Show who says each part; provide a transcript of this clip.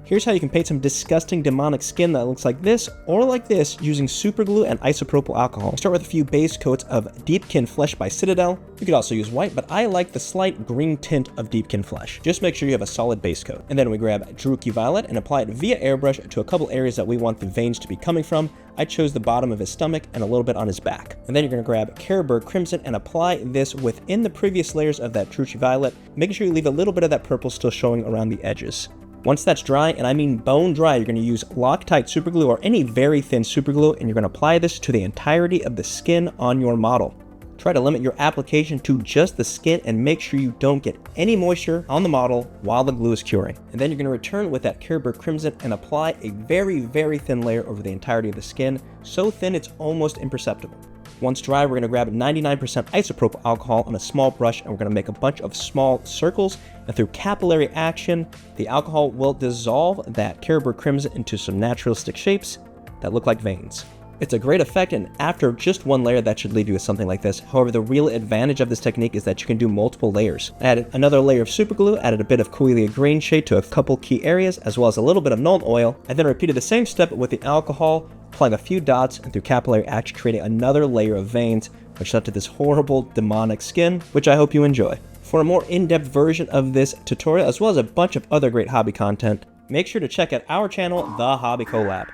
Speaker 1: Here's how you can paint some disgusting demonic skin that looks like this or like this using Superglue and Isopropyl Alcohol. Start with a few base coats of Deepkin Flesh by Citadel. You could also use white, but I like the slight green tint of Deepkin Flesh. Just make sure you have a solid base coat. And then we grab Druchii Violet and apply it via airbrush to a couple areas that we want the veins to be coming from. I chose the bottom of his stomach and a little bit on his back. And then you're going to grab Carroburg Crimson and apply this within the previous layers of that Druchii Violet, making sure you leave a little bit of that purple still showing around the edges. Once that's dry, and I mean bone dry, you're going to use Loctite Superglue or any very thin superglue, and you're going to apply this to the entirety of the skin on your model. Try to limit your application to just the skin and make sure you don't get any moisture on the model while the glue is curing. And then you're going to return with that Carroburg Crimson and apply a very, very thin layer over the entirety of the skin, so thin it's almost imperceptible. Once dry, we're going to grab 99% isopropyl alcohol on a small brush, and we're going to make a bunch of small circles, and through capillary action, the alcohol will dissolve that Carroburg Crimson into some naturalistic shapes that look like veins. It's a great effect, and after just one layer, that should leave you with something like this. However, the real advantage of this technique is that you can do multiple layers. I added another layer of superglue, added a bit of Coelia green shade to a couple key areas, as well as a little bit of Nuln Oil, and then repeated the same step with the alcohol, applying a few dots, and through capillary action creating another layer of veins, which led to this horrible demonic skin, which I hope you enjoy. For a more in-depth version of this tutorial, as well as a bunch of other great hobby content, make sure to check out our channel, The Hobby Collab.